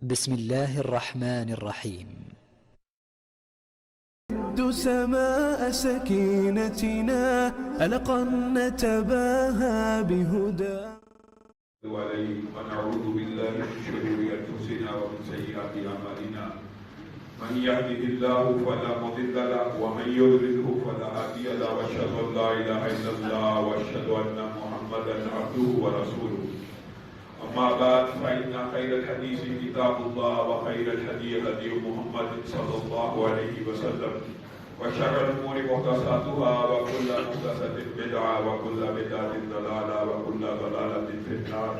بسم الله الرحمن الرحيم. سماء سكينتنا ألقا نتباهى بهدى ونعوذ بالله من شرور أنفسنا ومن سيئات أعمالنا من يهده الله فلا مضل له ومن يضلله فلا هادي له وأشهد أن لا إله إلا الله وأشهد أن محمدا عبده ورسوله أما بعد فإن خير الحديث كتاب الله وخير الهدي هدي محمد صلى الله عليه وسلم وشر الأمور محدثاتها وكل محدثة بدعة وكل بدعة ضلالة وكل ضلالة في النار.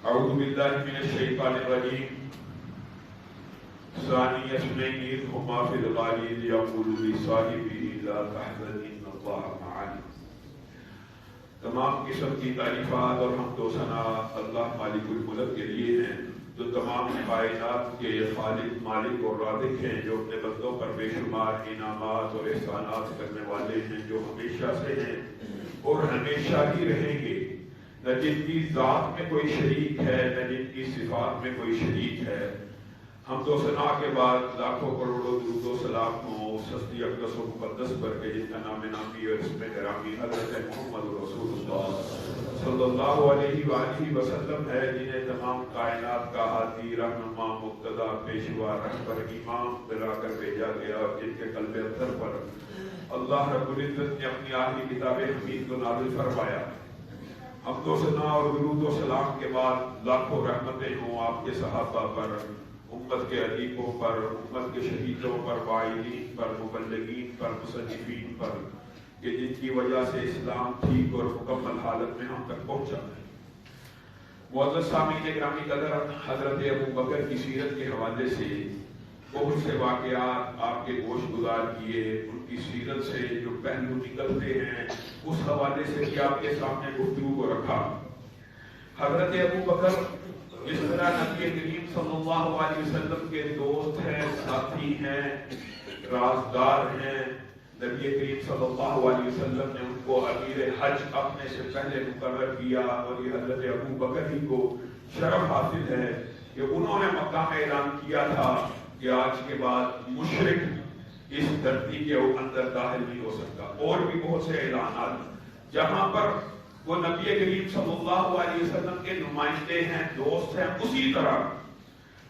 أعوذ بالله من الشيطان الرجيم. ثاني اثنين إذ هما في الغار إذ يقول لصاحبه لا تحزن إن الله معنا. تمام قسم کی تعریفات اور حمد و ثنا اللہ مالک الملک کے لیے ہیں جو تمام کائنات کے خالق مالک اور رازق ہیں، جو اپنے بندوں پر بے شمار انعامات اور احسانات کرنے والے ہیں، جو ہمیشہ سے ہیں اور ہمیشہ ہی رہیں گے، نہ جن کی ذات میں کوئی شریک ہے نہ جن کی صفات میں کوئی شریک ہے. حمد و ثنا کے بعد لاکھوں کروڑوں درود و سلام ہوں اس ہستی اقدس و مقدس پر کہ جن کا نام نامی اور اسم گرامی حضرت محمد رسول اللہ صلی اللہ علیہ وآلہ وسلم ہے، جنہیں تمام کائنات کا ہادی رہنما مقتدا پیشوا رہبر امام بلا کر بھیجا گیا، اور جن کے قلب اطہر پر اللہ رب العزت نے اپنی آخری کتاب حمید کو نازل فرمایا. حمد و ثنا اور درود و سلام کے بعد لاکھوں رحمتیں ہوں آپ کے صحابہ پر، امت کے علیقوں پر، امت کے شہیدوں پر، واعظین پر، مبلغین پر، مصنفین پر، کہ جن کی وجہ سے اسلام ٹھیک اور مکمل حالت میں ہم تک پہنچا ہے. معزز سامعین گرامی قدر، حضرت ابو بکر کی سیرت کے حوالے سے بہت سے واقعات آپ کے گوش گزار کیے، ان کی سیرت سے جو پہلو نکلتے ہیں اس حوالے سے بھی آپ کے سامنے گفتگو کو رکھا. حضرت ابو بکر جس طرح نبی کریم صلی اللہ علیہ وسلم کے دوست ہیں، ساتھی ہیں، رازدار ہیں، نبی کریم صلی اللہ علیہ وسلم نے ان کو امیر حج اپنے سے پہلے مقرر کیا، اور یہ حضرت ابو بکر ہی کو شرف حاصل ہے کہ انہوں نے مکہ میں اعلان کیا تھا کہ آج کے بعد مشرک اس دھرتی کے اندر داخل نہیں ہو سکتا. اور بھی بہت سے اعلانات جہاں پر وہ نبی کریم صلی اللہ علیہ وسلم کے نمائندے ہیں، دوست ہیں، اسی طرح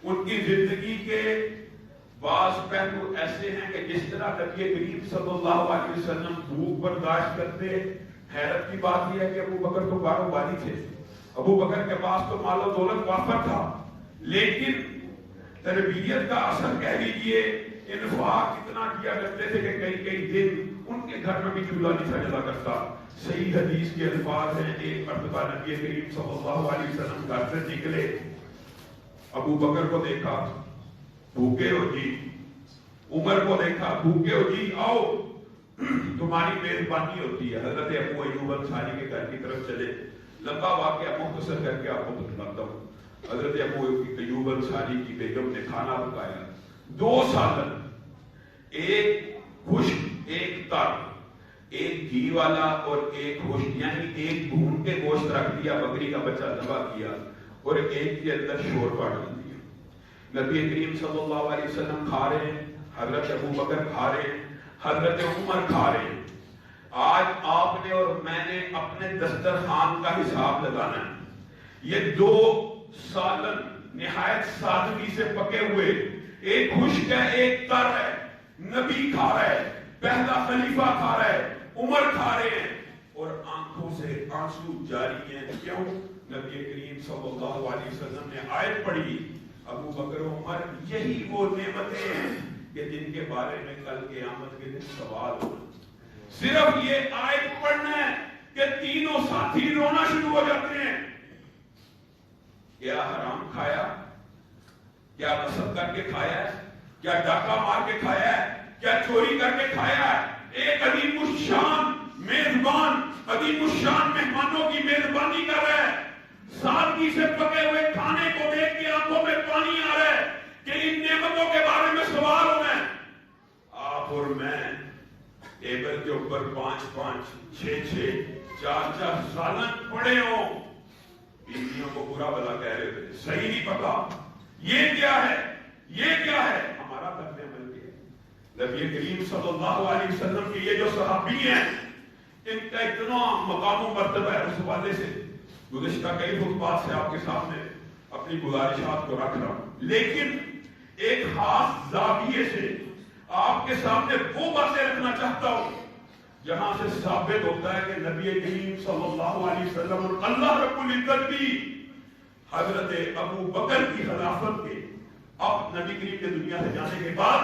ان کی زندگی کے بعض پہلو ایسے ہیں کہ جس طرح نبی کریم صلی اللہ علیہ وسلم بھوک برداشت کرتے. حیرت کی بات یہ ہے کہ ابو بکر تو کاروباری تھے، ابو بکر کے پاس تو مال و دولت وافر تھا، لیکن تربیت کا اثر کہہ لیجیے، انفاق اتنا کیا کرتے تھے کہ کئی کئی دن ان کے گھر میں بھی چولہا نہیں تھا جلا کرتا. صحیح حدیث کے الفاظ ہیں، ایک مرتبہ نبی کریم صلی اللہ علیہ وسلم گھر سے نکلے، ابو بکر کو دیکھا، بھوکے ہو جی، عمر کو دیکھا، بھوکے ہو جی، آؤ تمہاری میزبانی ہوتی ہے. حضرت ابو ایوب انصاری کے گھر کی طرف چلے. لمبا واقعہ مختصر کر کے آپ کو بتلاتا ہوں. حضرت ابو ایوب انصاری کی بیگم نے کھانا پکایا، 2 سالن، ایک خشک ایک تر، ایک گھی والا اور ایک خشک، یعنی ایک بھون کے گوشت رکھ دیا، بکری کا بچہ ذبح کیا، اور ایک کے اندر شوربہ ڈال دیا. نبی کریم صلی اللہ علیہ وسلم کھا رہے ہیں، حضرت ابو بکر کھا رہے ہیں، حضرت عمر کھا رہے ہیں. آج آپ نے اور میں نے اپنے دسترخوان کا حساب لگانا ہے. یہ 2 سالن نہایت سادگی سے پکے ہوئے، ایک خشک ہے ایک تر ہے. نبی کھا رہا ہے، پہلا خلیفہ کھا رہا ہے، عمر کھا رہے ہیں، اور آنکھوں سے آنسو جاری ہیں. کیوں؟ نبی کریم صلی اللہ علیہ وسلم نے آیت پڑھی، ابو بکر و عمر یہی وہ نعمتیں ہیں کہ جن کے بارے میں کل قیامت کے دن سوال ہوگا. صرف یہ آیت پڑھنا ہے کہ تینوں ساتھی رونا شروع ہو جاتے ہیں. کیا حرام کھایا؟ کیا نصب کر کے کھایا ہے؟ کیا ڈاکہ مار کے کھایا ہے؟ کیا چوری کر کے کھایا ہے؟ ایک عظیم الشان میزبان، عظیم الشان مہمانوں کی میزبانی کر رہا ہے، سادگی سے پکے ہوئے کھانے کو دیکھ کے آنکھوں میں پانی آ رہا ہے کہ ان نعمتوں کے بارے میں سوال ہو رہے ہیں. آپ اور میں ٹیبل کے اوپر 5-5 6-6 4-4 سالن پڑے ہوں، بیویوں برا بلا کہہ رہے تھے, صحیح نہیں پتا یہ کیا ہے, یہ کیا ہے. ہمارا طرز عمل کیا؟ نبی کریم صلی اللہ علیہ وسلم کے یہ جو صحابی ہیں ان کا اتنا مقام و مرتبہ ہے, اس حوالے سے گزشتہ کئی خطبات سے آپ کے سامنے اپنی گزارشات کو رکھ رہا ہوں, لیکن ایک خاص زاویے سے آپ کے سامنے وہ باتیں رکھنا چاہتا ہوں جہاں سے ثابت ہوتا ہے کہ نبی کریم صلی اللہ علیہ وسلم اور اللہ رب العزت بھی حضرت ابو بکر کی خلافت کے, اب نبی کریم کے دنیا سے جانے کے بعد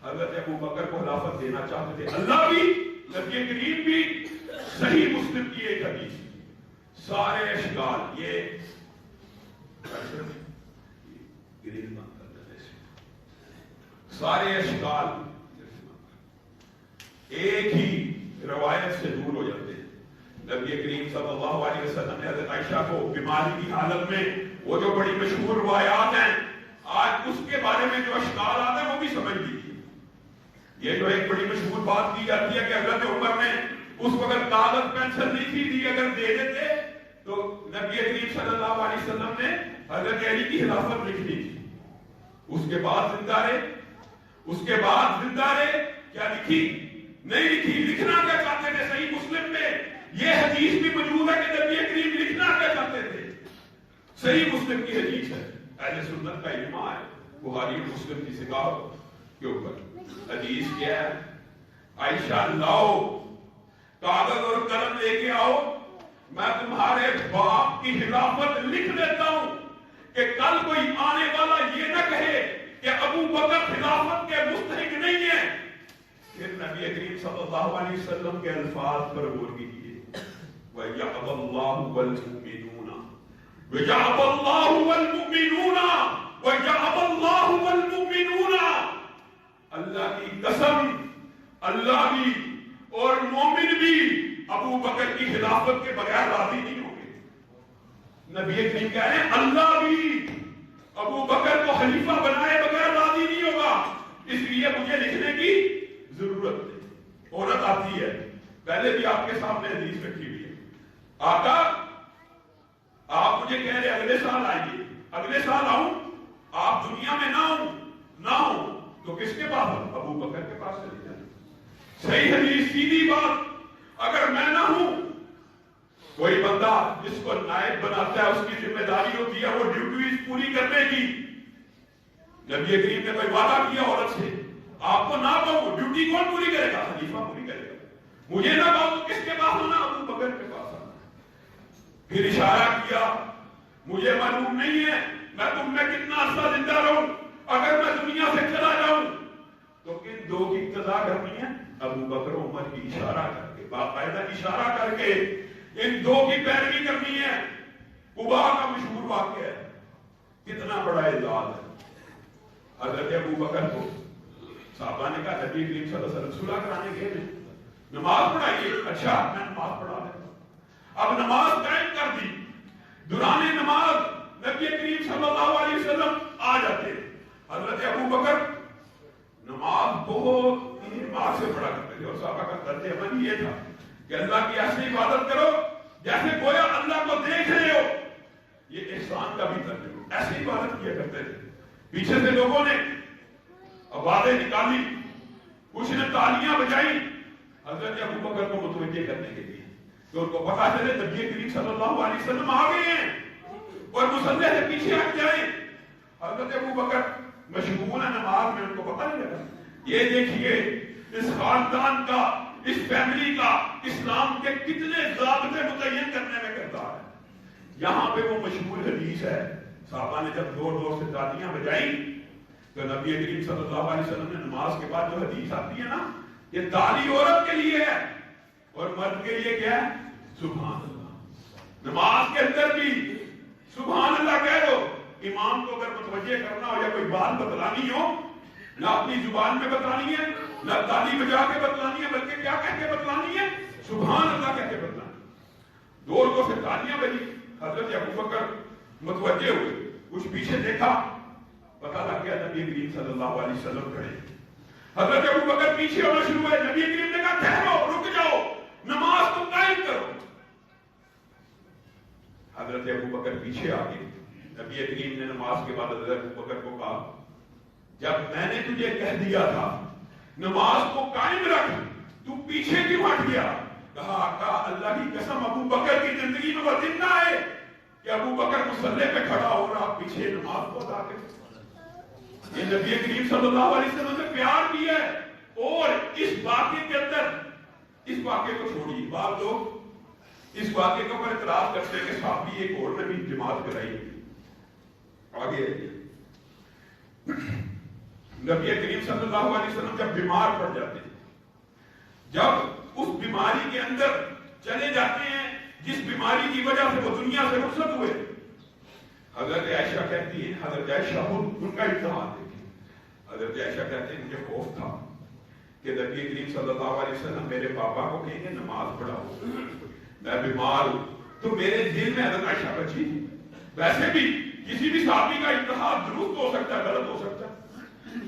حضرت ابو بکر کو خلافت دینا چاہتے تھے. اللہ بھی نبی کریم بھی. صحیح مسلم کی ایک حدیث, سارے اشکال یہ سارے اشکال ایک ہی روایت سے دور ہو جاتے ہیں. نبی کریم صلی اللہ علیہ وسلم نے حضرت عائشہ کو بیماری کی حالت میں وہ جو بڑی مشہور روایات ہیں, آج اس کے بارے میں جو اشکال آتے ہیں وہ بھی سمجھ لیجیے. یہ جو ایک بڑی مشہور بات کی جاتی ہے کہ حضرت عمر نے اس وقت کاغذ پینسل نہیں تھی, اگر دے دیتے تو نبی کریم صلی اللہ علیہ وسلم نے حضرت علی کی خلافت لکھ دی تھی. اس کے بعد زندہ رہے, اس کے بعد زندہ رہے, کیا لکھی؟ نہیں لکھی. لکھنا کیا چاہتے تھے؟ صحیح مسلم میں یہ حدیث بھی موجود ہے کہ نبی کریم لکھنا کیا چاہتے تھے. صحیح مسلم کی حدیث ہے, اہل سنت کا اجماع ہے, بخاری اور مسلم کی ثقافت کے اوپر. حدیث کیا ہے؟ عائشہ لاؤ کاغذ اور قلم لے کے آؤ, میں تمہارے باپ کی خلافت لکھ دیتا ہوں کہ کل کوئی آنے والا یہ نہ کہے کہ ابو بکر خلافت کے مستحق نہیں ہے. پھر نبی کریم صلی اللہ علیہ وسلم کے الفاظ پر غور کیجیے, وَيَعْبَ اللَّهُ وَالْمُؤْمِنُونَ وَيَعْبَ اللَّهُ وَالْمُؤْمِنُونَ وَيَعْبَ اللَّهُ وَالْمُؤْمِنُونَ. اللہ کی قسم, اللہ بھی اور مومن بھی ابو بکر کی خلافت کے بغیر راضی نہیں ہوں گے. نبی کریم کہہ رہے ہیں اللہ بھی ابو بکر کو خلیفہ بنائے بغیر راضی نہیں ہوگا, اس لیے مجھے لکھنے کی ضرورت ہے. عورت آتی ہے, پہلے بھی آپ کے سامنے حدیث رکھی ہوئی ہے, آقا آپ مجھے کہہ رہے اگلے سال آئیے, اگلے سال آؤں, آپ دنیا میں نہ ہوں تو کس کے پاس ہوں؟ ابو بکر کے پاس چلے جائیں. صحیح حدیث, سیدھی بات. اگر میں نہ ہوں, کوئی بندہ جس کو نائب بناتا ہے اس کی ذمہ داری ہوتی ہے وہ ڈیوٹیز پوری کرنے کی. نبی کریم نے کوئی وعدہ کیا عورت سے, آپ کو نہ کہو ڈیوٹی کون پوری کرے گا؟ خلیفہ پوری کرے گا. مجھے نہ کہو تو کس کے پاس ہونا؟ ابو بکر کے پاس آنا. پھر اشارہ کیا, مجھے معلوم نہیں ہے میں تم میں کتنا عرصہ زندہ رہوں, اگر میں دنیا سے چلا جاؤں تو کن دو کی اقتدا کرنی ہے؟ ابو بکر عمر کی اشارہ کر کے, باقاعدہ اشارہ کر کے ان دو کی پیروی کرنی ہے. قبا کا مشہور واقعہ ہے, کتنا بڑا اعزاز ہے. حضرت ابو بکر کو صحابہ نے کہا نبی کریم صلی اللہ علیہ وسلم صلح کرانے گئے, نماز پڑھائیے. اچھا میں نماز پڑھا دیتا ہوں. اب نماز قائم کر دی, دوران نماز نبی کریم صلی اللہ علیہ وسلم آ جاتے. حضرت ابو بکر نماز بہت دماغ سے پڑھا کرتے تھے, اور صحابہ کا طرز عمل یہ تھا کہ اللہ کی ایسی عبادت کرو جیسے گویا اللہ کو دیکھ رہے ہو. یہ احسان کا بھی طرز ہے, ایسی عبادت کیا کرتے تھے. پیچھے سے لوگوں نے آوازیں نکالی, کچھ نے تالیاں بجائی حضرت ابو بکر کو متوجہ کرنے کے لیے کہ ان کو پتا چلے نبی کریم صلی اللہ علیہ وسلم آ گئے ہیں اور مصلی سے پیچھے ہٹ جائیں. حضرت ابو بکر مشغول ہے نماز میں, ان کو پتا نہیں لگا. یہ دیکھیے اس خاندان کا, اس فیملی کا اسلام کے کتنے ضابطے متعین کرنے میں کردار ہے. یہاں پہ وہ مشہور حدیث ہے, صحابہ نے جب زور زور سے تالیاں بجائی تو نبی کریم صلی اللہ علیہ وسلم نے نماز کے بعد جو حدیث آتی ہے نا, یہ تالی عورت کے لیے ہے اور مرد کے لیے کیا ہے؟ سبحان اللہ. نماز کے اندر بھی سبحان اللہ کہہ دو. امام کو اگر متوجہ کرنا ہو یا کوئی بات بتلانی ہو, نہ اپنی زبان میں بتلانی ہے, نہ تالی بجا کے بتلانی ہے, بلکہ کیا کہہ کے بتلانی ہے؟ سبحان اللہ کہہ کے بتلانی. دو لوگوں سے تالیاں بجی, حضرت ابو بکر متوجہ ہوئے, کچھ پیچھے دیکھا, پتہ لگ گیا نبی کریم صلی اللہ علیہ وسلم کھڑے. حضرت ابو بکر پیچھے ہونا شروع ہوئے. نبی کریم نے کہا ٹھہرو, رک جاؤ, نماز کو قائم کرو. حضرت ابو بکر پیچھے آ گئے. نبی کریم نے نماز کے بعد حضرت ابو بکر کو کہا جب میں نے تجھے کہہ دیا تھا نماز کو قائم رکھ تو پیچھے کیوں ہٹ گیا؟ کہا آقا اللہ کی قسم ابو بکر کی زندگی میں وہ دن نہ آئے کہ ابو بکر مصلی پہ کھڑا ہو رہا پیچھے نماز کو ادا کرے. یہ نبی کریم صلی اللہ علیہ وسلم نے پیار کیا ہے. اور اس واقعے کے اندر اس واقعے کو چھوڑیے بعض لوگ اس واقعے کو پر اعتراض کرتے ہیں کہ صحابی ایک اور نے بھی جماعت کرائی. آگے نبی کریم صلی اللہ علیہ وسلم جب بیمار پڑ جاتے ہیں جب اس بیماری کے اندر چلے جاتے ہیں جس بیماری کی وجہ سے وہ دنیا سے رخصت ہوئے حضرت عائشہ کہتی ہے حضرت عائشہ ان کا امتحان دیکھیں حضرت عائشہ کہتے ہیں مجھے خوف تھا کہ نبی کریم صلی اللہ علیہ وسلم میرے پاپا کو کہیں گے نماز پڑھاؤ میں بیمار ہوں تو میرے دل میں حضرت عائشہ بچی تھی. ویسے بھی کسی بھی صحابی کا امتحان درست ہو سکتا ہے غلط ہو سکتا ہے.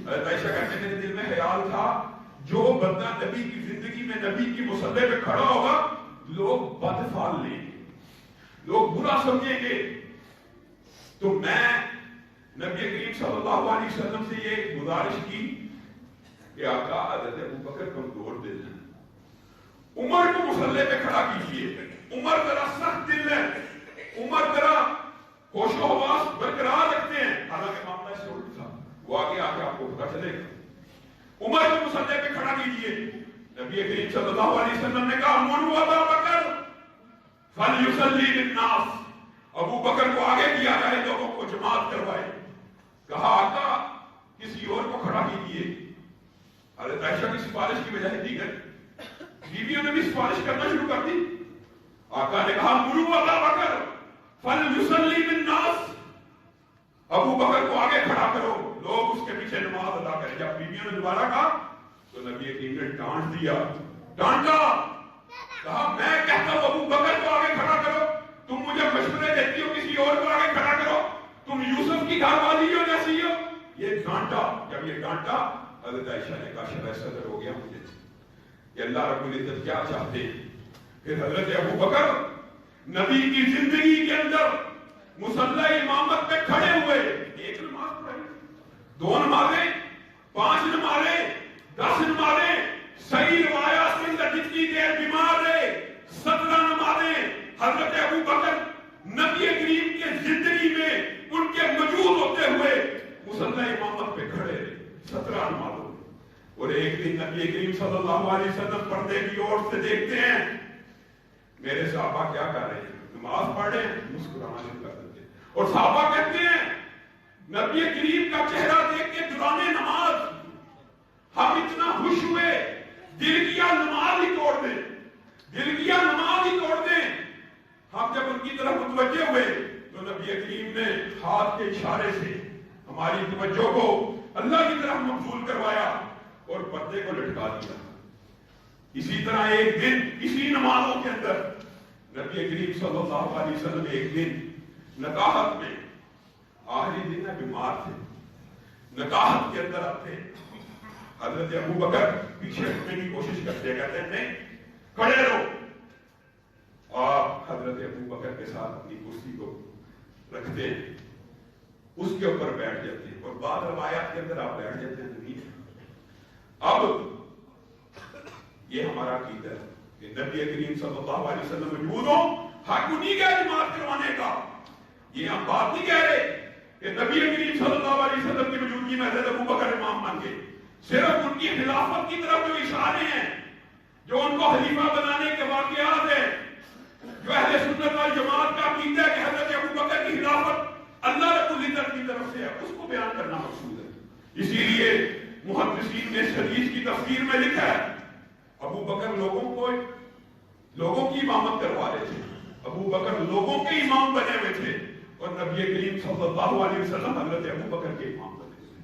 حضرت عائشہ کہتے ہیں میرے دل میں خیال تھا جو بندہ نبی کی زندگی میں نبی کی مصلی پہ کھڑا ہوگا لوگ بدفعل لیں گے لوگ برا سمجھیں گے. تو میں نبی کریم صلی اللہ علیہ وسلم سے یہ گزارش کی کہ آقا حضرت ابو بکر کمزور دل ہے عمر کو مصلی پہ کھڑا کیجیے. عمر ذرا سخت دل ہے عمر ذرا ہوش و حواس برقرار رکھتے ہیں. حالانکہ معاملہ اس سے الٹ تھا وہ آگے آگے آپ کو پتا چلے گا. عمر کو مصلی پہ کھڑا کیجیے. نبی کریم صلی اللہ علیہ وسلم نے کہا مروا ابا بکر فلیصلی بالناس ابو بکر کو آگے کیا جائے لوگوں کو جماعت کروائے. کہا آقا کسی اور کو کھڑا کیجیے. حضرت عائشہ کی سفارش کی وجہ دیگر بیویوں نے بھی سفارش کرنا شروع کر دی. آقا نے کہا مروا ابا بکر فلیصلی بالناس ابو بکر کو آگے کھڑا کرو لوگ اس کے پیچھے نماز ادا کریں. جب بیویوں نے دوبارہ کہا تو نبی کریم نے ڈانٹ دیا ڈانٹا. کہا میں کہتا ہوں ابو بکر کو آگے کھڑا کرو تم مجھے مشورے دیتی ہو کسی اور کو آگے کھڑا کرو تم یوسف کی گھر والی ہو جیسی ہو. یہ ڈانٹا. جب یہ ڈانٹا حضرت عائشہ نے کہا شرح صدر ہو گیا مجھے کہ اللہ رب العزت کیا چاہتے ہیں. پھر حضرت ابو بکر نبی کی زندگی کے اندر مصلی امامت پہ کھڑے ہوئے. ایک نماز پڑھی 2 نمازیں 5 نمازیں 10 نمازیں صحیح روایات کے اندر جتنی دیر بیمار رہے 17 نمازیں. حضرت ابو بکر نبی کریم کے زندگی میں ان کے موجود ہوتے ہوئے مصلی امامت پہ کھڑے رہے 17 نمازوں. اور ایک دن نبی کریم صلی اللہ علیہ وسلم پردے کی اور سے دیکھتے ہیں میرے صحابہ کیا کر رہے ہیں نماز پڑھ رہے ہیں مسکرانا شروع کر دیتے ہیں. اور صحابہ کہتے ہیں نبی کریم کا چہرہ دیکھ کے دوران نماز ہم اتنا خوش ہوئے دل کیا نماز ہی توڑ دیں دل کیا نماز ہی توڑ دیں. ہم جب ان کی طرف متوجہ ہوئے تو نبی کریم نے ہاتھ کے اشارے سے ہماری توجہ کو اللہ کی طرف مبذول کروایا اور پردے کو لٹکا دیا. اسی طرح ایک دن اسی نمازوں کے اندر نبی کریم صلی اللہ علیہ وسلم ایک دن نکاحت میں آخری دن بیمار تھے نکاحت کے اندر آپ تھے. حضرت ابو بکر پیچھے ہٹنے کی کوشش کرتے کہتے ہیں نہیں کھڑے رہو. آپ حضرت ابو بکر کے ساتھ اپنی کرسی کو رکھتے ہیں اس کے اوپر بیٹھ جاتے ہیں اور بعض روایات کے اندر آپ بیٹھ جاتے ہیں زمین. اب یہ ہمارا عقیدہ ہے کہ نبی کریم صلی اللہ علیہ وسلم موجود ہوں حق انہیں کا جماعت کروانے کا. یہ ہم بات نہیں کہہ رہے کہ نبی کریم صلی اللہ علیہ وسلم کی موجودگی میں حضرت ابو بکر امام بن گئے. صرف ان کی خلافت کی طرف جو اشارے ہیں جو ان کو خلیفہ بنانے کے واقعات ہیں جو اہل سنت والجماعت کا عقیدہ ہے کہ حضرت ابو بکر کی خلافت اللہ رب العزت کی طرف سے ہے اس کو بیان کرنا مقصود ہے. اسی لیے محدثین نے اس حدیث کی تفسیر میں لکھا ہے ابو بکر لوگوں کی امامت کروا رہے تھے. ابو بکر لوگوں کے امام بنے ہوئے تھے اور نبی کریم صلی اللہ علیہ وسلم حضرت ابو بکر کے امام بنے ہوئے.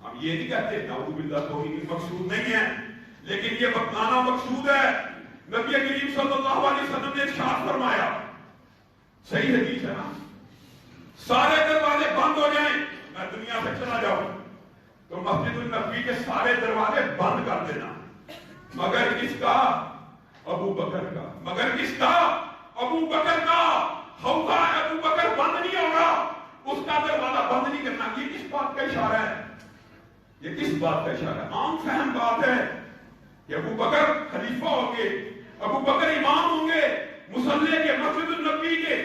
ہم یہ نہیں کہتے نعوذ باللہ توہین مقصود نہیں ہے لیکن یہ بتلانا مقصود ہے. نبی کریم صلی اللہ علیہ وسلم نے ارشاد فرمایا صحیح حدیث ہے نا سارے دروازے بند ہو جائیں میں دنیا سے چلا جاؤں تو مسجد النبی کے سارے دروازے بند کر دینا مگر کس کا ابو بکر کا. مگر کس کا ابو بکر کا. حوضہ ابو بکر بند نہیں ہوگا، اس کا دروازہ بند نہیں کرنا. یہ کس بات کا اشارہ ہے؟ یہ کس بات کا اشارہ ہے؟ عام فہم بات ہے کہ ابو بکر خلیفہ ہوں گے، ابو بکر امام ہوں گے مصلی کے، مسجد النبی کے.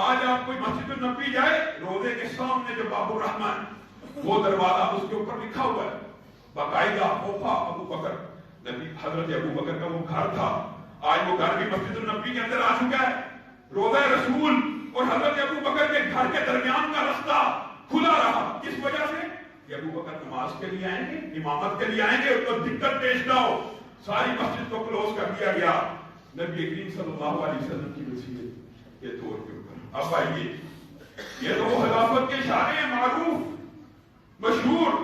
آج آپ کوئی مسجد النبی جائے، روزے کے سامنے جو باب الرحمن وہ دروازہ، اس کے اوپر لکھا ہوا ہے باقاعدہ خوفا ابو بکر. نبی حضرت ابو بکر کا وہ گھر تھا، آج وہ گھر بھی مسجد النبی کے اندر آ چکا ہے. روضہ رسول اور حضرت ابو بکر کے گھر کے درمیان کا رستہ کھلا رہا. کس وجہ سے؟ کہ ابو بکر نماز کے لیے آئیں گے، امامت کے لیے آئیں گے، اس کو دقت پیش نہ ہو. ساری مسجد کو کلوز کر دیا گیا نبی کریم صلی اللہ علیہ وسلم کی وسیلے کے طور کے اوپر. اب آئیے، یہ تو وہ خلافت کے اشارے ہیں معروف مشہور.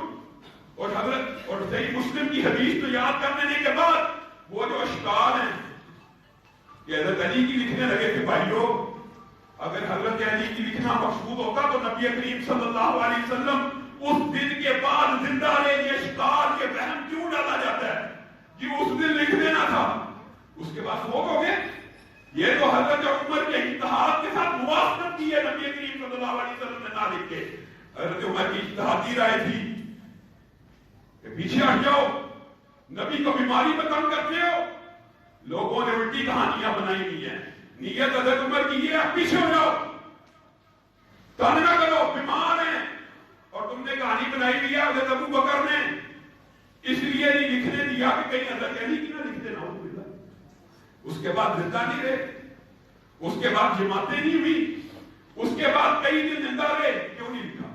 اور حضرت اور صحیح مسلم کی حدیث تو یاد کر لینے کے بعد وہ جو اشکال ہیں کہ حضرت علی کی لکھنے لگے کہ بھائیو اگر حضرت علی کی لکھنا مقصود ہوتا تو نبی کریم صلی اللہ علیہ وسلم اس دن کے بعد زندہ رہے. یہ اشکال، یہ وہم کیوں ڈالا جاتا ہے کہ اس دن لکھ دینا تھا، اس کے بعد فوت ہو گئے؟ یہ تو حضرت عمر کے اجتہاد کے ساتھ موافقت کی ہے نبی کریم صلی اللہ علیہ وسلم نے نہ لکھ کے. حضرت عمر کی اجتہادی رائے تھی کہ پیچھے ہٹ جاؤ، نبی کو بیماری میں کم کرتے ہو. لوگوں نے الٹی کہانیاں بنائی ہوئی ہیں. نیت حضرت عمر کی یہ ہے پیچھے ہو جاؤ، تنگ نہ کرو، بیمار ہیں. اور تم نے کہانی بنائی ہوئی ہے حضرت ابو بکر نے اس لیے نہیں لکھنے دیا کہ کہیں حضرت علی کی نہ لکھتے نہ ہو. اس کے بعد زندہ نہیں رہے، اس کے بعد جماعتیں نہیں ہوئی، اس کے بعد کئی دن زندہ رہے. کیوں نہیں لکھا؟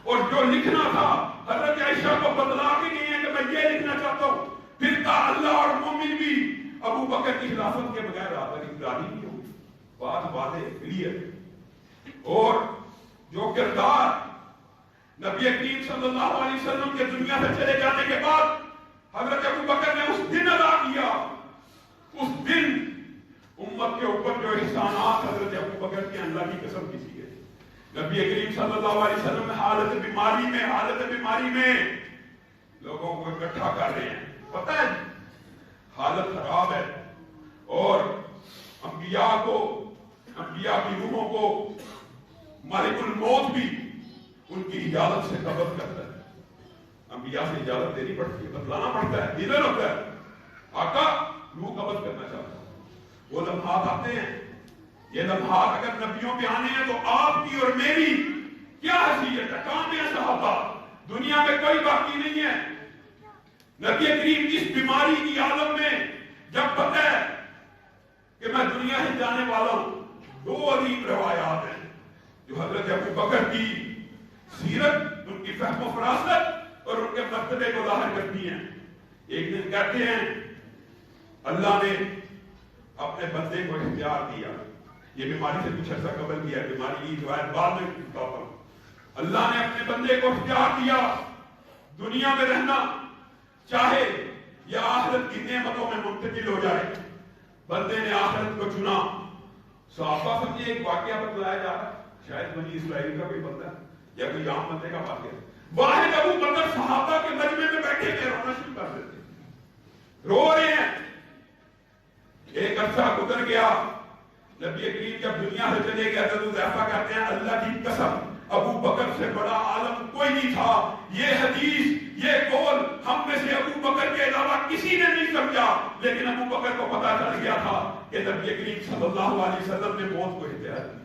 اور جو لکھنا تھا حضرت عائشہ کو بتلا کے گئی ہیں کہ میں یہ لکھنا چاہتا ہوں. پھر کہا اللہ اور مومن بھی ابو بکر کی خلافت کے بغیر اقراری نہیں ہوگی. بات واضح کلیئر. اور جو کردار نبی کریم صلی اللہ علیہ وسلم کے دنیا سے چلے جانے کے بعد حضرت ابو بکر نے اس دن ادا کیا، اس دن امت کے اوپر جو احسانات حضرت ابو بکر کی اللہ کی قسم کسی ہے. نبی کریم صلی اللہ علیہ وسلم حالت بیماری میں لوگوں کو اکٹھا کر رہے ہیں. پتہ ہے حالت خراب ہے اور انبیاء کی روحوں کو مالک الموت بھی ان کی اجازت سے قبض کرتا ہے. انبیاء سے اجازت دینی پڑتی ہے، بتلانا پڑتا ہے، دیدن ہوتا ہے. آقا روح قبض کرنا چاہتا ہے. وہ لمحات آتے ہیں. یہ لمحات اگر نبیوں پہ آنے ہیں تو آپ کی اور میری کیا حیثیت ہے؟ کام ہے صحابہ، دنیا میں کوئی باقی نہیں ہے. نبی کریم اس بیماری کی عالم میں جب پتہ ہے کہ میں دنیا سے جانے والا ہوں، دو عظیم روایات ہیں جو حضرت ابو بکر کی سیرت، ان کی فہم و فراست اور ان کے مرتبے کو ظاہر کرتی ہیں. ایک دن کہتے ہیں اللہ نے اپنے بندے کو اختیار دیا. یہ بیماری سے کچھ عرصہ قبل کیا، بیماری کی روایت بعد میں بتاتا ہوں. اللہ نے اپنے بندے کو اختیار دیا دنیا میں رہنا چاہے یا آخرت کی نعمتوں میں منتقل ہو جائے. بندے نے آخرت کو چنا. صحابہ سمجھے ایک واقعہ بتلایا جا رہا ہے، شاید بنی اسرائیل کا کوئی بندہ یا کوئی عام بندے کا واقعہ. واحد ابو بکر صحابہ کے مجمع میں بیٹھے تھے، رونا شروع کر دیتے، رو رہے ہیں. ایک عرصہ گزر گیا. نبی کریم جب دنیا سے چلے گئے حضرت حذیفہ کہتے ہیں اللہ کی قسم ابو بکر سے بڑا عالم کوئی نہیں تھا. یہ حدیث، یہ قول ہم میں سے ابو بکر کے علاوہ کسی نے نہیں سمجھا، لیکن ابو بکر کو پتا چل گیا تھا کہ نبی کریم صلی اللہ علیہ وسلم نے موت کو اختیار دی.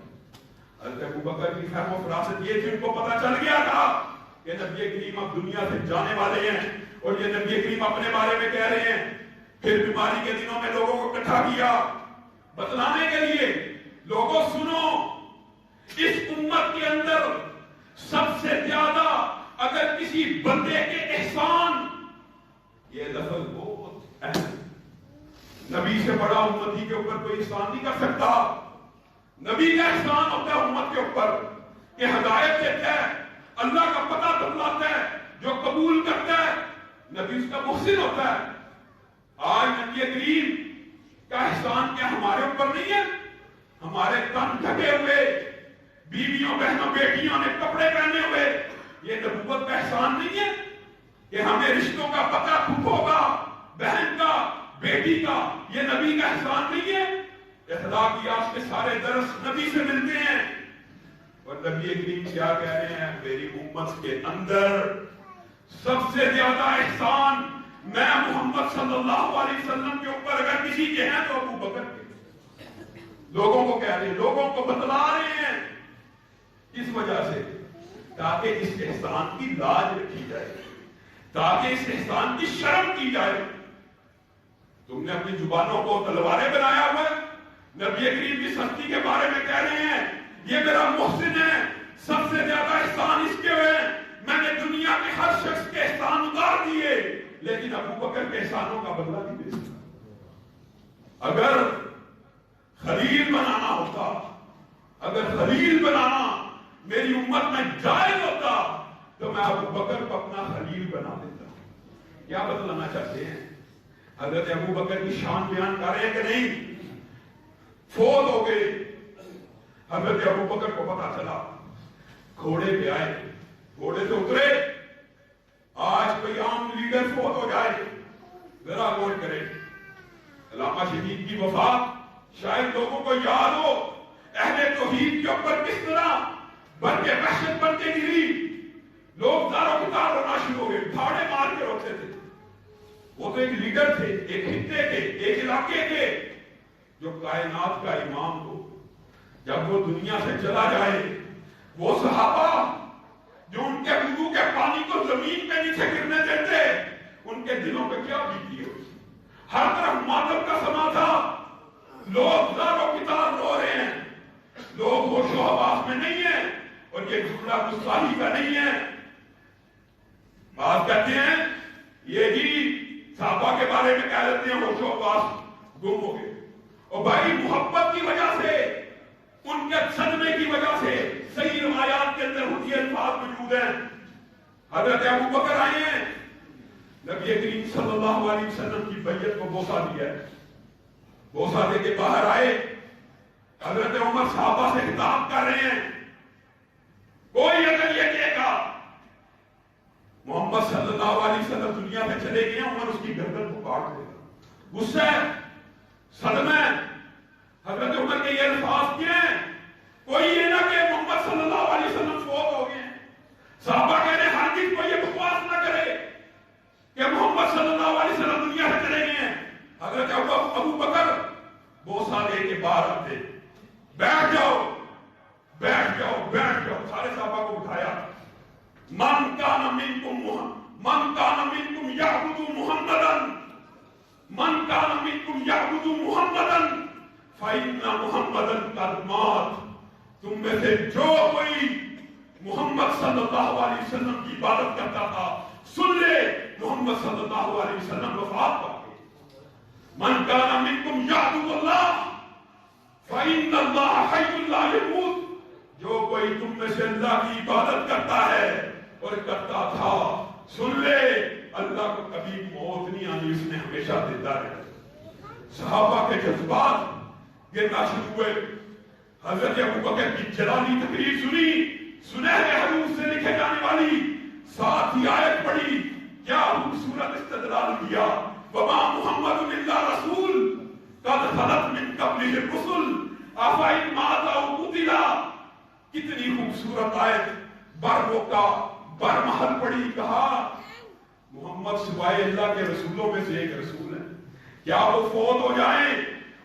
حضرت ابو بکر کی فہم و فراست یہ تھی، ان کو پتا چل گیا تھا کہ نبی کریم اب دنیا سے جانے والے ہیں اور یہ نبی کریم اپنے بارے میں کہہ رہے ہیں. پھر بیماری کے دنوں میں لوگوں کو اکٹھا کیا بتلانے کے لیے. لوگوں سنو، اس امت کے اندر سب سے زیادہ اگر کسی بندے کے احسان، یہ لفظ بہت اہم، نبی سے بڑا امتی کے اوپر کوئی احسان نہیں کر سکتا. نبی کا احسان ہوتا ہے امت کے اوپر کہ ہدایت دیتا ہے، اللہ کا پتہ بتلاتا ہے، جو قبول کرتا ہے نبی اس کا محسن ہوتا ہے. آج نبی کریم کا احسان کیا ہمارے اوپر نہیں ہے؟ ہمارے تن ڈھکے ہوئے، بیویوں بہنوں بیٹیوں نے کپڑے پہنے ہوئے، یہ نبوت کا احسان نہیں ہے کہ ہمیں رشتوں کا پتہ پھوپھو کا، بہن کا، بیٹی کا، یہ نبی کا احسان نہیں ہے؟ اخلاقیات کے سارے درس نبی سے ملتے ہیں، اور نبی کریم کیا کہہ رہے ہیں؟ میری امت کے اندر سب سے زیادہ احسان میں محمد صلی اللہ علیہ وسلم کے اوپر اگر کسی کے ہیں تو ابو بکر کے۔ لوگوں کو کہہ رہے ہیں، لوگوں کو بتلا رہے ہیں، اس وجہ سے تاکہ اس احسان کی لاج رکھی جائے، تاکہ اس احسان کی شرم کی جائے۔ تم نے اپنی زبانوں کو تلواریں بنایا ہوا ہے، نبی کریم کی سختی کے بارے میں کہہ رہے ہیں یہ میرا محسن ہے، سب سے زیادہ احسان اس کے ہوئے، میں نے دنیا کے ہر شخص کے احسان اتار دیے، لیکن ابو بکر کے احسانوں کا بدلہ نہیں دے سکتا۔ اگر خلیل بنانا ہوتا، اگر خلیل بنانا میری امت میں جائز ہوتا تو میں ابو بکر کو اپنا خلیل بنا دیتا۔ کیا بتلانا چاہتے ہیں؟ حضرت ابو بکر کی شان بیان کر رہے ہیں کہ نہیں؟ فوت ہو گئے، حضرت ابو بکر کو پتا چلا، گھوڑے پہ آئے، گھوڑے سے اترے۔ آج کوئی عام لیڈر فوت ہو جائے، ذرا غور کرے، علامہ شہید کی وفات شاید لوگوں کو یاد ہو، اہل توحید کے اوپر کس طرح بن کے وحشت بن کے گری، لوگ داروں کتار رونا شروع ہو گئے، پھاڑے مار کے روتے تھے۔ وہ تو ایک لیڈر تھے، ایک خطے کے، ایک علاقے کے، جو کائنات کا امام ہو۔ جب وہ دنیا سے چلا جائے، وہ صحابہ جو ان کے وضو کے پانی کو زمین پہ نیچے گرنے دیتے، ان کے دلوں پہ کیا بیتی ہو؟ ہر طرف ماتم کا سما تھا، لوگ زاروں کی طرح رو رہے ہیں، لوگ ہوش و حواس میں نہیں ہیں، اور یہ جملہ گستاخی کا نہیں ہے۔ بات کہتے ہیں یہ ہی صحابہ کے بارے میں کہہ دیتے ہیں ہوش و حواس گم ہو گئے، اور بھائی محبت کی وجہ سے، ان کے صدمے کی وجہ سے صحیح روایات کے اندر یہ الفاظ موجود ہیں۔ حضرت ابو بکر آئے ہیں، نبی کریم صلی اللہ علیہ وسلم کی بیعت کو بوسہ دیا ہے، بوسہ دے کے باہر آئے، حضرت عمر صحابہ سے خطاب کر رہے ہیں، کوئی اگر یہ کہے گا محمد صلی اللہ علیہ وسلم دنیا میں چلے گئے، عمر اس کی گردن کو کاٹ دے گا۔ غصہ، صدمہ، حضرت عمر کے یہ الفاظ کیا ہیں؟ کوئی یہ نہ کہ محمد صلی اللہ علیہ وسلم فوت ہو گئے۔ صحابہ کہہ رہے ہیں ہرگز کوئی یہ بکواس نہ کرے کہ محمد صلی اللہ علیہ وسلم دنیا سے چلے گئے ہیں۔ حضرت ابو بکر بوسہ دے کے باہر آتے، بیٹھ جاؤ بیٹھ جاؤ بیٹھ جاؤ، سارے صحابہ کو اٹھایا۔ من کان منکم یعبد محمدا، من کان منکم یعبد محمدا فإن محمدا قد مات۔ تم میں سے جو کوئی محمد صلی اللہ علیہ وسلم کی عبادت کرتا تھا، سن لے محمد صلی اللہ علیہ وسلم وفات پا گئے۔ من کان منکم یعبد اللہ فإن اللہ حی لا یموت۔ جو کوئی تم میں سے اللہ کی عبادت کرتا ہے اور کرتا تھا، سن لے اللہ کو کبھی موت نہیں آنی، اس نے ہمیشہ زندہ رہنا۔ صحابہ کے جذبات گرنا شروع ہوئے۔ حضرت ابو بکر کی جلالی تقریر سنی، سنہرے حروف سے لکھے جانے والی، ساتھ ہی آیت پڑھی، کیا خوبصورت استدلال دیا، وما محمد الا رسول قد خلت من قبلہ الرسل افإن مات او قتل۔ کتنی خوبصورت آیت، بر روکا، بر محل پڑھی، کہا محمد سوائے اللہ کے رسولوں میں سے ایک رسول ہے، کیا وہ فوت ہو جائیں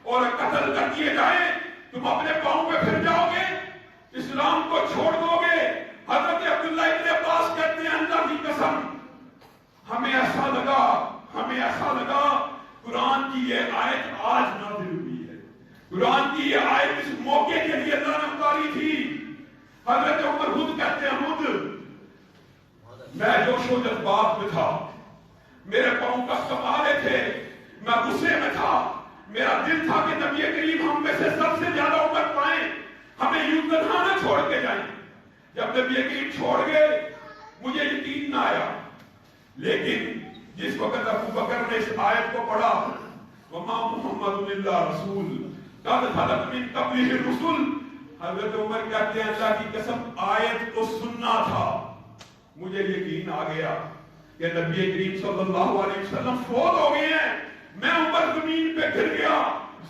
اور قتل کر دیے جائیں تم اپنے پاؤں پہ پھر جاؤ گے، اسلام کو چھوڑ دو گے؟ حضرت عبداللہ ابن عباس کہتے ہیں اللہ کی قسم ہمیں ایسا لگا قرآن کی یہ آیت آج نازل ہوئی ہے، قرآن کی یہ آیت اس موقع کے لیے اللہ نے اتاری تھی۔ حضرت عمر خود کہتے ہیں میں جوش و جذبات میں تھا، میرے پاؤں کا کمالے تھے، میں غصے میں تھا، میرا دل تھا کہ نبی کریم ہم میں سے سب سے زیادہ عمر پائیں، ہمیں یوں تنہا نہ چھوڑ کے جائیں۔ جب نبی کریم چھوڑ گئے مجھے یقین نہ آیا، لیکن جس وقت ابو بکر نے اس آیت کو پڑھا، وما محمد الا رسول قد خلت من قبلہ الرسل، حضرت عمر کہتے ہیں اللہ کی قسم آیت کو سننا تھا، مجھے یقین آ گیا کہ نبی کریم صلی اللہ علیہ وسلم فوت ہو گئے ہیں۔ میں عمر زمین پہ گر گیا،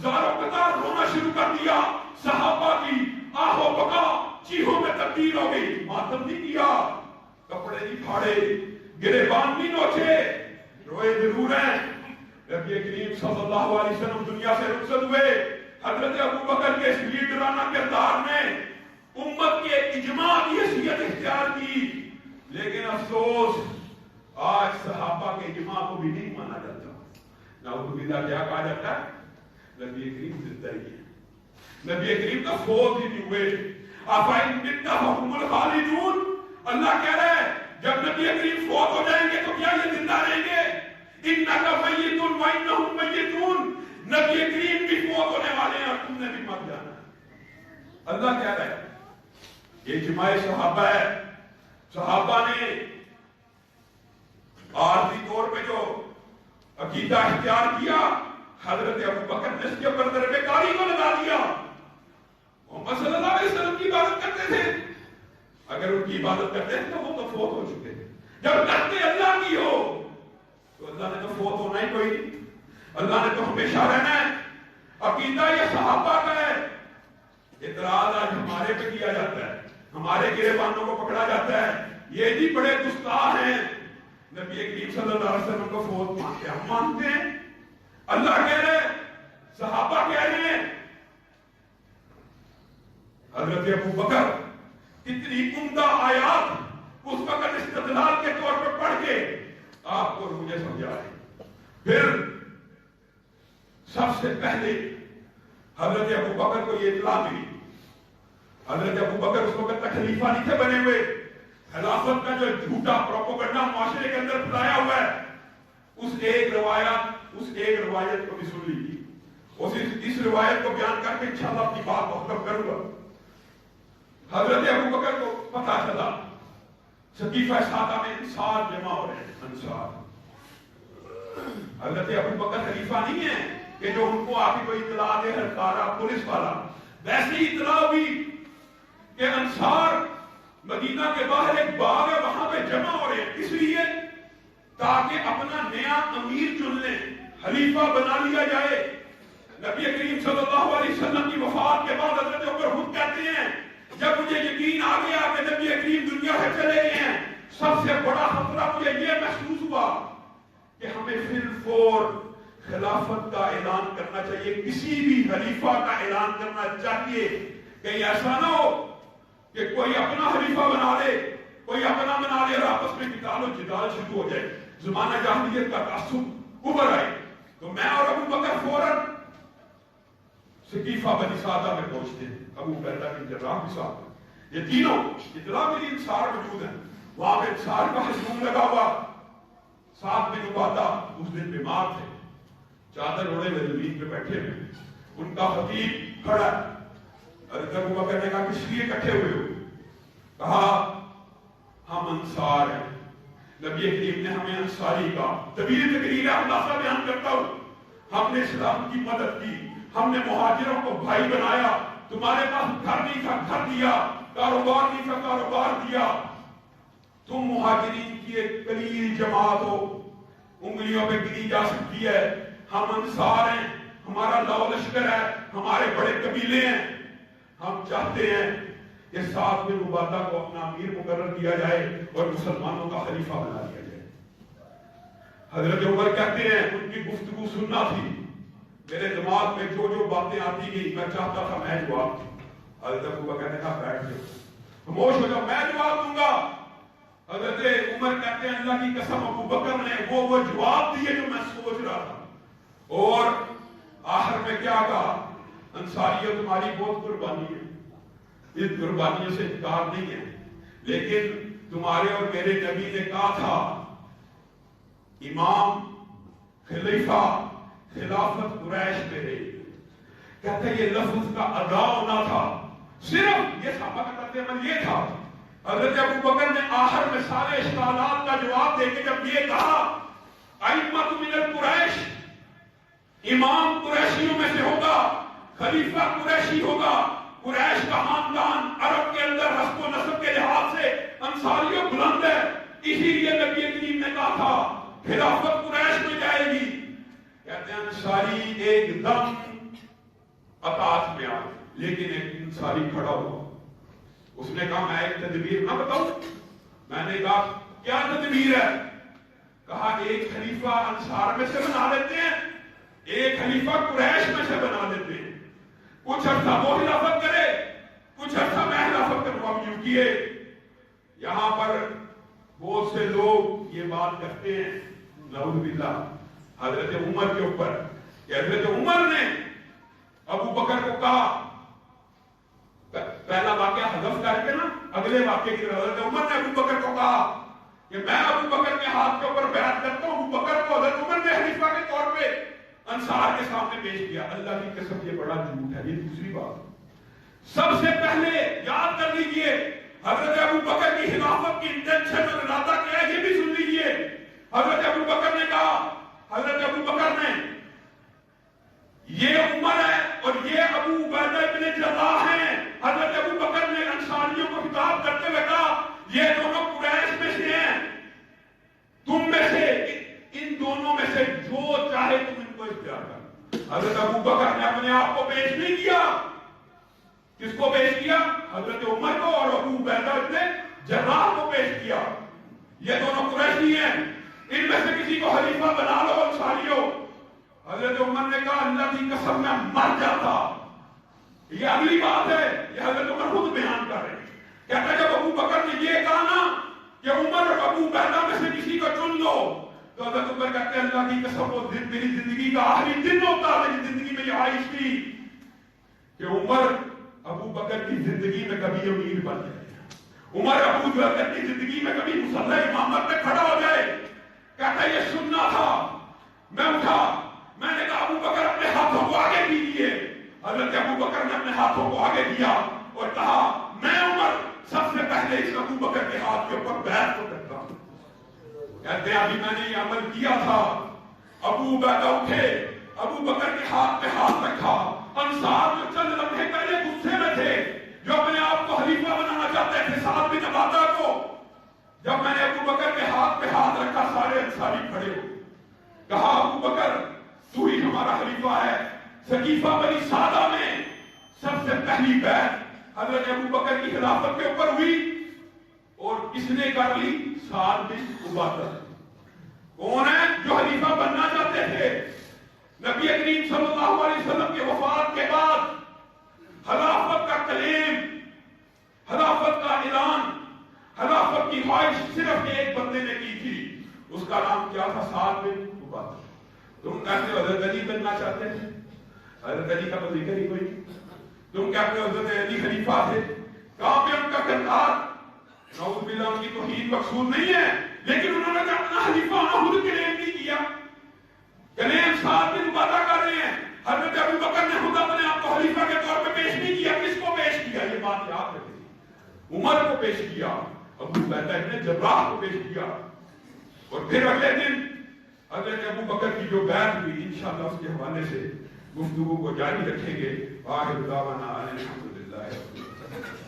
زاروں قطار رونا شروع کر دیا. صحابہ کی آہو بکا چیخوں میں تبدیل ہو گئی. ماتم نہیں کیا, کپڑے نہیں پھاڑے, گریبان نہیں نوچے, روئے ضرور ہیں. نبی کریم صلی اللہ علیہ وسلم دنیا سے رخصت ہوئے. حضرت ابوبکر کے اس لیڈرانہ کردار نے امت کے اجماع کی حیثیت اختیار کی. لیکن افسوس آج صحابہ کے اجماع کو بھی نہیں مانا جاتا. نعوذ باللہ کیا کہا جاتا ہے؟ نبی کریم زندہ ہی ہے, نبی کریم کا فوت ہی نہیں ہوئے. افإن مت فهم الخالدون, اللہ کہہ رہے ہیں جب نبی کریم فوت ہو جائیں گے تو کیا یہ زندہ رہیں گے؟ انک میت وانہم میتون, نبی کریم بھی فوت ہونے والے ہیں اور تم نے بھی مر جانا ہے. اللہ کہہ رہا ہے یہ اجماع صحابہ ہے. صحابہ نے عارضی طور پہ جو عقیدہ اختیار کیا, حضرت ابوبکر نے اس کے اوپر ضرب کاری کو لگا دیا. محمد صلی اللہ علیہ وسلم کی عبادت کرتے تھے, اگر ان کی عبادت کرتے ہیں تو وہ تو فوت ہو چکے. جب کرتے اللہ کی ہو تو اللہ نے تو فوت ہونا ہی کوئی نہیں, اللہ نے تو ہمیشہ رہنا ہے. عقیدہ یہ صحابہ کا ہے. اعتراض آج ہمارے پہ کیا جاتا ہے, ہمارے گریبانوں کو پکڑا جاتا ہے, یہ بھی بڑے گستاخ ہیں. نبی کریم صلی اللہ علیہ وسلم کو فوت مانتے ہیں, ہم مانتے ہیں. اللہ کہہ رہے, صحابہ کہہ رہے ہیں. حضرت ابوبکر کتنی عمدہ آیات اس وقت استدلال کے طور پر پڑھ کے آپ کو مجھے سمجھا رہے. پھر سب سے پہلے حضرت ابوبکر کو یہ اطلاع ملی. حضرت ابوبکر اس وقت تک خلیفہ نہیں تھے بنے ہوئے. خلافت کا جو جھوٹا پروپیگنڈا معاشرے کے اندر پھیلایا ہوا ہے, اس ایک روایت کو بھی سن لیجیے. اس روایت کو بیان کر کے انشاءاللہ اپنی بات کو ختم کروں گا. حضرت ابوبکر کو پتہ چلا سقیفہ سادہ میں انصار جمع ہو رہے ہیں. انصار, حضرت ابوبکر خلیفہ نہیں ہے کہ جو ان کو آ کے کوئی اطلاع دے ہرکارا پولیس والا. ویسے ہی اطلاع ہوئی کہ انصار مدینہ کے باہر ایک باغ ہے, وہاں پہ جمع ہو رہے ہیں. اس لیے تاکہ اپنا نیا امیر چن لیں, خلیفہ بنا لیا جائے. نبی کریم صلی اللہ علیہ وسلم کی وفات کے بعد حضرت عمر خود کہتے ہیں جب مجھے یقین آ گیا کہ نبی کریم دنیا سے چلے گئے ہیں, سب سے بڑا خطرہ مجھے یہ محسوس ہوا کہ ہمیں فی الفور خلافت کا اعلان کرنا چاہیے, کسی بھی خلیفہ کا اعلان کرنا چاہیے. کہیں ایسا نہ ہو کہ کوئی اپنا خلیفہ بنا لے, کوئی اپنا بنا لے اور آپس میں قتال و جدال شروع ہو جائے, زمانہ جاہلیت کا تعصب ابھر آئے. تو میں اور ابوبکر فوراً سقیفہ بنی سعدہ میں پہنچتے ہیں. ابو عبیدہ بن جراح بھی ساتھ ہیں. یہ تینوں اطلاع ملی انصار موجود ہیں. وہاں پہ انصار کا ہجوم لگا ہوا. سعد بن عبادہ اس دن بیمار تھے, چادر اوڑے ہوئے زمین پہ بیٹھے ہوئے. ان کا خطیب کھڑا ہے. حضرت ابوبکر نے کہا کس لیے اکٹھے ہوئے ہو؟ کہا ہم انصار ہیں, نبی کریم نے ہمیں انصاری کہا. طویل تقریر ہے, خلاصہ بیان کرتا ہوں. ہم نے اسلام کی مدد کی, ہم نے مہاجروں کو بھائی بنایا. تمہارے پاس گھر نہیں تھا, گھر دیا. کاروبار نہیں تھا, کاروبار دیا. تم مہاجرین کی ایک قلیل جماعت ہو, انگلیوں پہ گنی جا سکتی ہے. ہم انصار ہیں, ہمارا لو لشکر ہے, ہمارے بڑے قبیلے ہیں. ہم چاہتے ہیں کہ سعد بن عبادہ کو اپنا امیر مقرر کیا جائے اور مسلمانوں کا خلیفہ بنا دیا جائے. حضرت عمر کہتے ہیں ان کی گفتگو سننا تھی, میرے دماغ میں جو جو باتیں آتی گئی میں چاہتا تھا میں جواب دوں. حضرت ابوبکر نے کہا بیٹھ جاؤ, خاموش ہو جاؤ, میں جواب دوں گا. حضرت عمر کہتے ہیں اللہ کی قسم ابوبکر نے وہ جواب دیے جو میں سوچ رہا تھا. اور آخر میں کیا کہا, انصاریت تمہاری بہت قربانی ہے, اس قربانیوں سے انکار نہیں ہے, لیکن تمہارے اور میرے نبی نے کہا تھا امام خلیفہ خلافت قریش پہ رہے. کہتے ہیں یہ لفظ کا ادا ہونا تھا, صرف یہ صحابہ کا طرز عمل یہ تھا. حضرت ابوبکر نے آخر میں سارے اشکالات کا جواب دے کے جب یہ کہا ائمۃ من القریش, امام قریشیوں میں سے ہوگا, خلیفہ قریشی ہوگا. قریش کا خاندان عرب کے اندر حسب و نسب کے لحاظ سے انصاریوں بلند ہے, اسی لیے نبی کریم نے کہا تھا خلافت قریش میں جائے گی. کہتے ہیں انصاری ایک دم اطاعت میں آئے. لیکن ایک انصاری کھڑا ہوا, اس نے کہا میں ایک تدبیر نہ بتاؤں. میں نے کہا کیا تدبیر ہے؟ کہا ایک خلیفہ انصار میں سے بنا لیتے ہیں, ایک خلیفہ قریش میں سے بنا لیتے ہیں. کچھ عرصہ وہ خلافت کرے, کچھ عرصہ میں خلافت کروں. اب یوں کیے. یہاں پر بہت سے لوگ یہ بات کہتے ہیں نعوذ باللہ حضرت عمر کے اوپر کہ حضرت عمر نے ابو بکر کو کہا, پہلا واقعہ حذف کر کے نا اگلے واقعے کی طرف, حضرت عمر نے ابو بکر کو کہا کہ میں ابو بکر کے ہاتھ کے اوپر بیعت کرتا ہوں. ابو بکر کو حضرت عمر نے خلیفہ کے طور پہ انصار کے سامنے پیش کیا. اللہ کی قسم یہ بڑا جھوٹ ہے. یہ دوسری بات سب سے پہلے یاد کر لیجئے, حضرت ابو بکر کی خلافت کی انٹینشن اور ارادہ کیا ہے یہ بھی سن لیجئے. حضرت ابو بکر نے کہا, حضرت ابو بکر نے, یہ عمر ہے اور یہ ابو عبیدہ ابن جراح ہیں. حضرت ابو بکر نے انصاریوں کو خطاب کرتے ہوئے کہا یہ دونوں قریش میں سے ہیں, تم میں سے ان دونوں میں سے جو چاہے تم ان کو اختیار کر. حضرت ابو بکر نے اپنے آپ کو پیش نہیں کیا. کس کو پیش کیا؟ حضرت عمر کو اور ابو عبیدہ ابن جراح کو پیش کیا. یہ دونوں قریشی ہیں, ان میں سے کسی کو خلیفہ بنا لو انصاریوں. حضرت عمر نے کہا اللہ کی قسم میں مر جاتا. یہ اگلی بات ہے, یہ حضرت عمر خود بیان کر رہے ہیں. کہتا ہے جب ابو بکر نے یہ کہا نا کہ عمر اور ابو عبیدہ میں سے کسی کو چن لو, تو حضرت عمر کہتے ہیں اللہ کی قسم وہ دن میری زندگی کا آخری دن ہوتا ہے میری زندگی میں یہ خواہش تھی کہ عمر ابو بکر کی زندگی میں کبھی امیر بن جائے, عمر ابو بکر کی زندگی میں کبھی مصلی امامت میں کھڑا ہو جائے. کہتا ہے یہ سننا تھا. میں اٹھا, میں نے کہا ابو بکر اپنے ہاتھوں کو آگے کیجیے. حضرت ابو بکر نے اپنے ہاتھوں کو آگے کیا اور کہا میں عمر سب سے پہلے اس ابو بکر کے ہاتھ کے اوپر بیعت کو کرتا ہوں. کہتے ہیں ابھی میں نے یہ عمل کیا تھا. ابو عبیدہ اٹھے, ابو بکر کے ہاتھ پہ ہاتھ رکھا. انصار جو چند لمحے پہلے غصے میں تھے, جو اپنے آپ کو خلیفہ بنانا چاہتے تھے سعد بن عبادہ کو, جب میں نے ابو بکر کے ہاتھ پہ ہاتھ رکھا سارے انصاری کھڑے ہو. کہا ابو بکر تو ہی ہمارا خلیفہ ہے. سقیفہ بنی سعدہ میں سب سے پہلی بیعت حضرت ابو بکر کی خلافت کے اوپر ہوئی اور کس نے کر لی؟ سعد بن عبادہ. کون ہے جو خلیفہ بننا چاہتے تھے؟ نبی کریم صلی اللہ علیہ وسلم کے وفات کے بعد خلافت کا کلیم, خلافت کا اعلان, خلافت کی خواہش صرف ایک بندے نے کی تھی. اس کا نام کیا تھا؟ سعد بن عبادہ. تم کہتے ہو حضرت علی بننا چاہتے ہیں, حضرت علی کا تو ذکر ہی کوئی نہیں. تم کہتے ہو حضرت علی خلیفہ تھے, کہاں پہ ان کا کردار؟ نعوذ باللہ ان کی توحید مقصود نہیں ہے, لیکن انہوں نے اپنا خلیفہ خود کلیم نہیں کیا. کلیم سعد بن عبادہ کر رہے ہیں. حضرت ابو بکر نے خود اپنے آپ کو خلیفہ کے طور پہ پیش نہیں کیا. کس کو پیش کیا؟ یہ بات یاد رکھیں. عمر کو پیش کیا, ابو عبیدہ ابن جراح کو پیش کیا, اور پھر اگلے دن حضرت ابو بکر کی جو بیعت ہوئی انشاءاللہ اس کے حوالے سے گفتگو کو جاری رکھیں گے. آخر دعوانا الحمدللہ رب العالمین.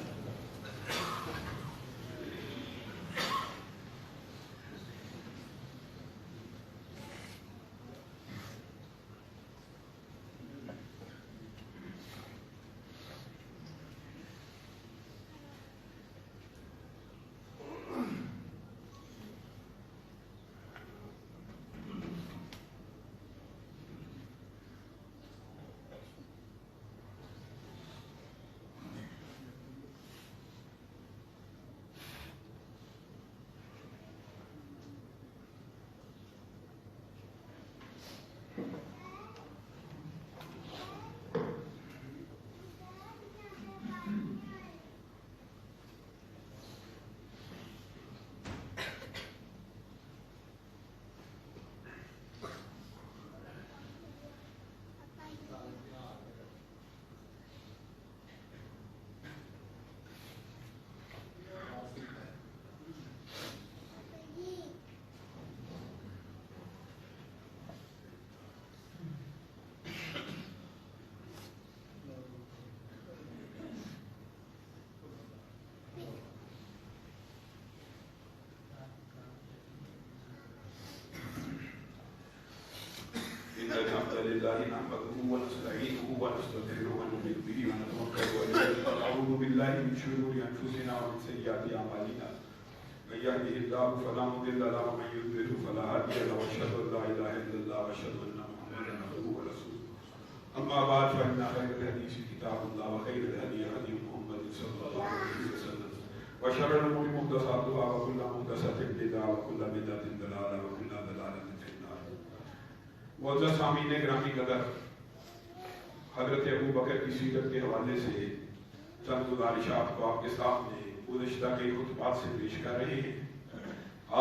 الحمد لله نحمده ونستعينه ونستغفره ونؤمن به ونتوكل عليه ونعوذ بالله من شرور أنفسنا ومن سيئات أعمالنا من يهده الله فلا مضل له ومن يضلل فلا هادي له وأشهد أن لا إله إلا الله وأشهد أن محمدا عبده ورسوله أما بعد فإن خير الحديث كتاب الله وخير الهدي هدي محمد صلى الله عليه وسلم وشر الأمور محدثاتها وكل محدثة بدعة وكل بدعة ضلالة وكل ضلالة في النار. معزز سامعین گرامی قدر، حضرت ابوبکر کی سیرت کے حوالے سے چند گزارشات کو آپ کے سامنے گزشتہ کے خطبات سے پیش کر رہے ہیں.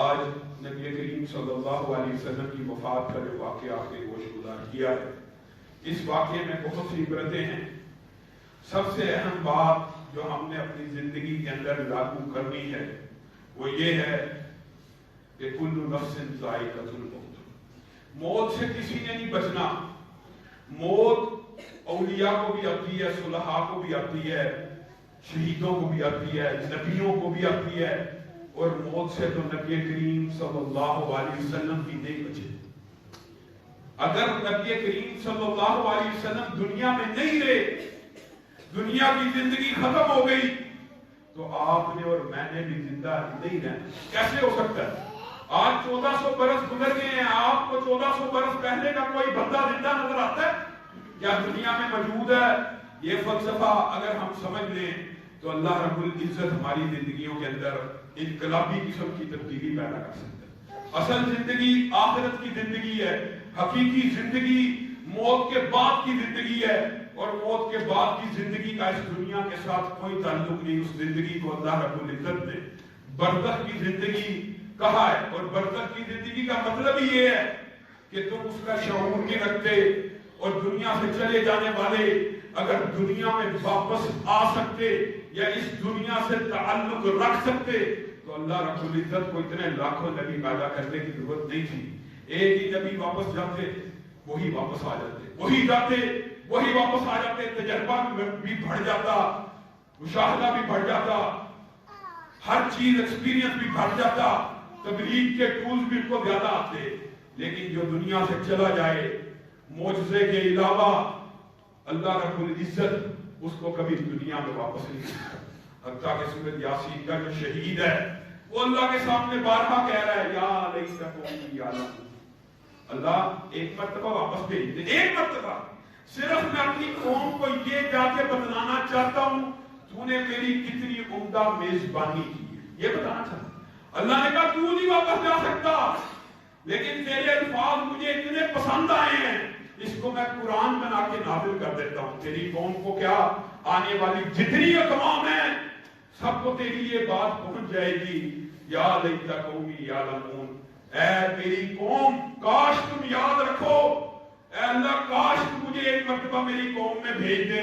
آج نبی کریم صلی اللہ علیہ وسلم کی وفات کا جو واقعہ آپ کے گوش گزار کیا ہے، اس واقعے میں بہت سی عبرتیں ہیں. سب سے اہم بات جو ہم نے اپنی زندگی کے اندر لاگو کرنی ہے وہ یہ ہے کہ کل نفس ذائقۃ الموت. موت سے کسی نے نہیں بچنا. موت اولیاء کو بھی آتی ہے، صلحاء کو بھی آتی ہے، شہیدوں کو بھی آتی ہے، نبیوں کو بھی آتی ہے، اور موت سے تو نبی کریم صلی اللہ علیہ وسلم بھی نہیں بچے. اگر نبی کریم صلی اللہ علیہ وسلم دنیا میں نہیں رہے، دنیا کی زندگی ختم ہو گئی، تو آپ نے اور میں نے بھی زندہ نہیں رہنا. کیسے ہو سکتا ہے؟ آج 1400 برس گزر گئے ہیں، آپ کو 1400 برس پہلے کا کوئی بندہ زندہ نظر آتا ہے کیا دنیا میں موجود ہے؟ یہ فلسفہ اگر ہم سمجھ لیں تو اللہ رب العزت ہماری زندگیوں کے اندر انقلابی قسم کی تبدیلی پیدا کر سکتا ہے. اصل زندگی آخرت کی زندگی ہے. حقیقی زندگی موت کے بعد کی زندگی ہے، اور موت کے بعد کی زندگی کا اس دنیا کے ساتھ کوئی تعلق نہیں. اس زندگی کو اللہ رب العزت نے برزخ کی زندگی کہا ہے، اور برزخ کی زندگی کا مطلب ہی یہ ہے کہ تم اس کا شعور نہیں رکھتے، اور دنیا سے چلے جانے والے اگر دنیا میں واپس آ سکتے یا اس دنیا سے تعلق رکھ سکتے تو اللہ رب العزت کو اتنے لاکھوں نبی پیدا کرنے کی ضرورت نہیں تھی. ایک ہی نبی واپس جاتے، وہی واپس آ جاتے، وہی جاتے، وہی واپس آ جاتے. تجربہ بھی بڑھ جاتا، مشاہدہ بھی بڑھ جاتا، ہر چیز ایکسپیرینس بھی بڑھ جاتا، تبلیغ کے ٹولز بھی ان کو زیادہ آتے. لیکن جو دنیا سے چلا جائے معجزے کے علاوہ اللہ رب العزت اس کو کبھی دنیا میں واپس نہیں کرتا. حتیٰ کہ سورۃ یاسین کا جو شہید ہے وہ اللہ کے سامنے بارہا کہہ رہا ہے یا لیت قومی یعلمون. اللہ ایک مرتبہ واپس بھیج دے، ایک مرتبہ. صرف میں اپنی قوم کو یہ جا کے بتلانا چاہتا ہوں تو نے میری کتنی عمدہ میزبانی کی ہے، یہ بتانا چاہتا. اللہ نے کہا تو نہیں واپس جا سکتا، لیکن تیرے الفاظ مجھے اتنے پسند آئے ہیں، اس کو میں قرآن بنا کے نازل کر دیتا ہوں. تیری قوم کو کیا، آنے والی جتنی اقوام ہیں سب کو تیری یہ بات پہنچ جائے گی. یا لیت قومی یعلمون. اے میری قوم کاش تم یاد رکھو، اے اللہ کاش مجھے ایک مرتبہ میری قوم میں بھیج دے،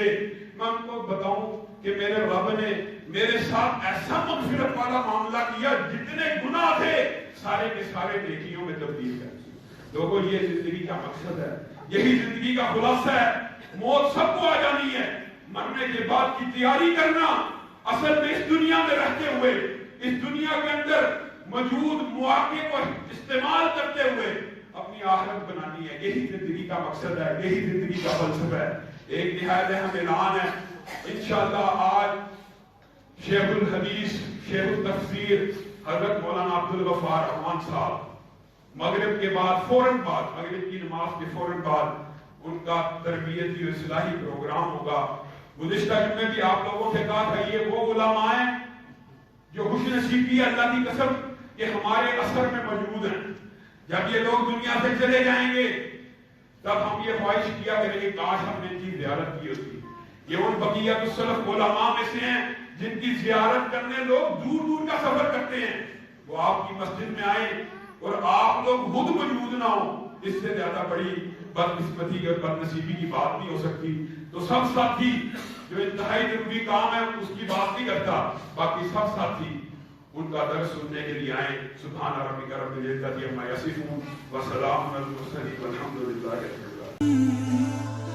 میں ان کو بتاؤں کہ میرے رب نے میرے ساتھ ایسا مغفرت والا معاملہ کیا، جتنے گناہ تھے سارے کے سارے نیکیوں میں تبدیل کر دیا. لوگوں یہ زندگی کا مقصد ہے، یہی زندگی کا خلاصہ ہے. موت سب کو آ جانی ہے، مرنے کے بعد کی تیاری کرنا، اصل میں اس دنیا میں رہتے ہوئے اس دنیا کے اندر موجود مواقع کو استعمال کرتے ہوئے اپنی آخرت بنانی ہے. یہی زندگی کا مقصد ہے، یہی زندگی کا فلسفہ ہے. ایک نہایت اہم اعلان ہے. انشاءاللہ آج شیخ الحدیث، شیخ التفسیر حضرت مولانا عبدالغفار رحمان صاحب مغرب کے بعد فوراً بعد، مغرب کی نماز کے فوراً بعد ان کا تربیتی و اصلاحی پروگرام ہوگا. گزشتہ جمعے بھی آپ لوگوں سے کہا تھا یہ وہ علماء ہیں جو خوش نصیبی ہے اللہ کی قسم کہ ہمارے اثر میں موجود ہیں. جب یہ لوگ دنیا سے چلے جائیں گے تب ہم یہ خواہش کیا کریں گے کاش ہم نے ان کی زیارت کی ہوتی. یہ ان بقیت السلف علماء میں سے ہیں جن کی زیارت کرنے لوگ دور دور کا سفر کرتے ہیں. وہ آپ کی مسجد میں آئیں اور آپ لوگ خود موجود نہ ہو، اس سے زیادہ بڑی بدقسمتی اور بدنصیبی کی بات نہیں ہو سکتی. تو سب ساتھی جو انتہائی ضروری کام ہے اس کی بات نہیں کرتا، باقی سب ساتھی ان کا درس سننے کے لیے آئیں. سبحان ربک رب العزت عما یصفون وسلام علی المرسلین والحمد للہ رب العالمین.